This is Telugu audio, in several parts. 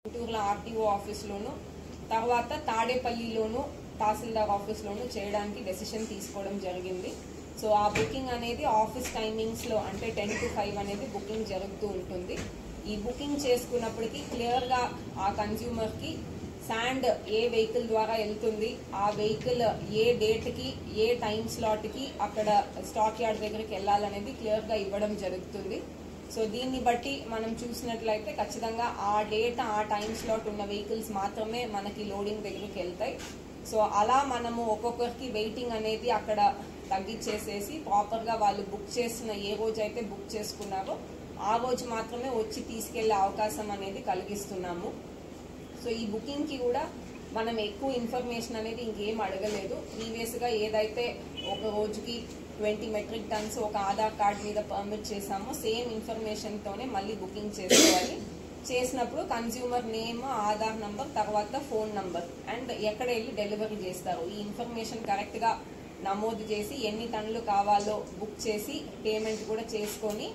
గుంటూరులో ఆర్టీఓ ఆఫీస్లోను తర్వాత తాడేపల్లిలోను తహసీల్దార్ ఆఫీస్లోను చేయడానికి డెసిషన్ తీసుకోవడం జరిగింది. సో ఆ బుకింగ్ అనేది ఆఫీస్ టైమింగ్స్లో అంటే 10 to 5 అనేది బుకింగ్ జరుగుతూ ఉంటుంది. ఈ బుకింగ్ చేసుకున్నప్పటికీ క్లియర్గా ఆ కన్జ్యూమర్కి శాండ్ ఏ వెహికల్ ద్వారా వెళ్తుంది, ఆ వెహికల్ ఏ డేట్కి ఏ టైం స్లాట్కి అక్కడ స్టాక్ యార్డ్ దగ్గరికి వెళ్ళాలనేది క్లియర్గా ఇవ్వడం జరుగుతుంది. సో దీన్ని బట్టి మనం చూసినట్లయితే ఖచ్చితంగా ఆ డేట్ ఆ టైం స్లాట్ ఉన్న వెహికల్స్ మాత్రమే మనకి లోడింగ్ దగ్గరికి వెళ్తాయి. సో అలా మనము ఒక్కొక్కరికి వెయిటింగ్ అనేది అక్కడ తగ్గించేసేసి ప్రాపర్గా వాళ్ళు బుక్ చేసిన ఏ రోజు అయితే బుక్ చేసుకున్నారో ఆ రోజు మాత్రమే వచ్చి తీసుకెళ్లే అవకాశం అనేది కలిగిస్తున్నాము. సో ఈ బుకింగ్కి కూడా మనం ఎక్కువ ఇన్ఫర్మేషన్ అనేది ఇంకేం అడగలేదు. ప్రీవియస్గా ఏదైతే ఒక రోజుకి 20 మెట్రిక్ టన్స్ ఒక ఆధార్ కార్డ్ మీద పర్మిట్ చేసామో సేమ్ ఇన్ఫర్మేషన్తోనే మళ్ళీ బుకింగ్ చేసుకోవాలి. చేసినప్పుడు కన్జ్యూమర్ నేమ్, ఆధార్ నంబర్, తర్వాత ఫోన్ నంబర్ అండ్ ఎక్కడ వెళ్ళి డెలివరీ చేస్తారు ఈ ఇన్ఫర్మేషన్ కరెక్ట్గా నమోదు చేసి ఎన్ని టన్నులు కావాలో బుక్ చేసి పేమెంట్ కూడా చేసుకొని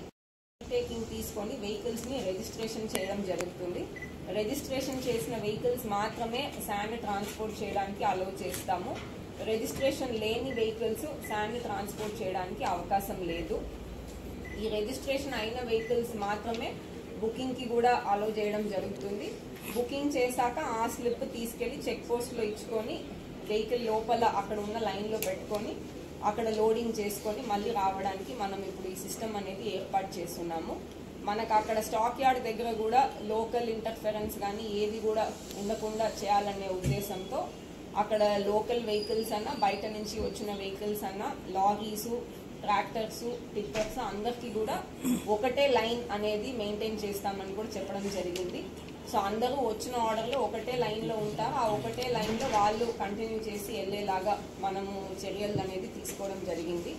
టేకింగ్ తీసుకొని వెహికల్స్ని రిజిస్ట్రేషన్ చేయడం జరుగుతుంది. రిజిస్ట్రేషన్ చేసిన వెహికల్స్ మాత్రమే శాండ్ ట్రాన్స్పోర్ట్ చేయడానికి అలౌ చేస్తాము. రిజిస్ట్రేషన్ లేని వెహికల్స్ శాండ్ ట్రాన్స్పోర్ట్ చేయడానికి అవకాశం లేదు. ఈ రిజిస్ట్రేషన్ అయిన వెహికల్స్ మాత్రమే బుకింగ్కి కూడా అలౌ చేయడం జరుగుతుంది. బుకింగ్ చేశాక ఆ స్లిప్ తీసుకెళ్లి చెక్ పోస్ట్లో ఇచ్చుకొని వెహికల్ లోపల అక్కడ ఉన్న లైన్లో పెట్టుకొని అక్కడ లోడింగ్ చేసుకొని మళ్ళీ రావడానికి మనం ఇప్పుడు ఈ సిస్టమ్ అనేది ఏర్పాటు చేస్తున్నాము. మనకు అక్కడ స్టాక్ యార్డ్ దగ్గర కూడా లోకల్ ఇంటర్ఫరెన్స్ కానీ ఏది కూడా ఉండకుండా చేయాలనే ఉద్దేశంతో అక్కడ లోకల్ వెహికల్స్ అన్నా బయట నుంచి వచ్చిన వెహికల్స్ అన్నా లారీసు, ట్రాక్టర్స్, టిప్పర్స్ అందరికీ కూడా ఒకటే లైన్ అనేది మెయింటైన్ చేస్తామని కూడా చెప్పడం జరిగింది. సో అందరూ వచ్చిన ఆర్డర్లో ఒకటే లైన్లో ఉంటారు. ఆ ఒకటే లైన్లో వాళ్ళు కంటిన్యూ చేసి వెళ్ళేలాగా మనము చర్యలు అనేది తీసుకోవడం జరిగింది.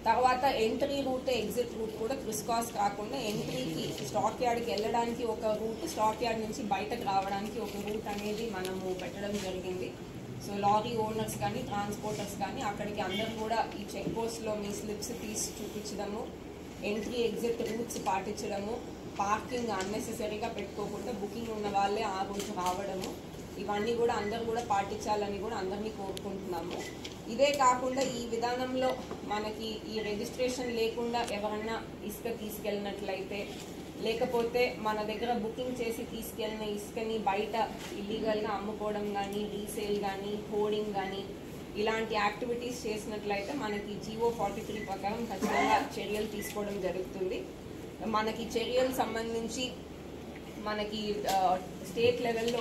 తర్వాత ఎంట్రీ రూట్, ఎగ్జిట్ రూట్ కూడా క్రిస్క్రాస్ కాకుండా ఎంట్రీకి స్టాక్ యార్డ్కి వెళ్ళడానికి ఒక రూట్, స్టాక్ యార్డ్ నుంచి బయటకు రావడానికి ఒక రూట్ అనేది మనము పెట్టడం జరిగింది. సో లారీ ఓనర్స్ కానీ ట్రాన్స్పోర్టర్స్ కానీ అక్కడికి అందరూ కూడా ఈ చెక్ పోస్ట్లో మీ స్లిప్స్ తీసి చూపించడము, ఎంట్రీ ఎగ్జిట్ రూట్స్ పాటించడము, పార్కింగ్ అన్నెసెసరీగా పెట్టుకోకుండా బుకింగ్ ఉన్న వాళ్ళే ఆ రోజు రావడము, ఇవన్నీ కూడా అందరూ కూడా పాటించాలని కూడా అందరినీ కోరుకుంటున్నాము. ఇదే కాకుండా ఈ విధానంలో మనకి ఈ రిజిస్ట్రేషన్ లేకుండా ఎవరన్నా ఇసుక తీసుకెళ్ళినట్లయితే లేకపోతే మన దగ్గర బుకింగ్ చేసి తీసుకెళ్ళిన ఇసుకని బయట ఇల్లీగల్గా అమ్ముకోవడం కానీ, రీసేల్ కానీ, హోర్డింగ్ కానీ ఇలాంటి యాక్టివిటీస్ చేసినట్లయితే మనకి GO 43 ప్రకారం ఖచ్చితంగా చర్యలు తీసుకోవడం జరుగుతుంది. మనకి చర్యలు సంబంధించి మనకి స్టేట్ లెవెల్లో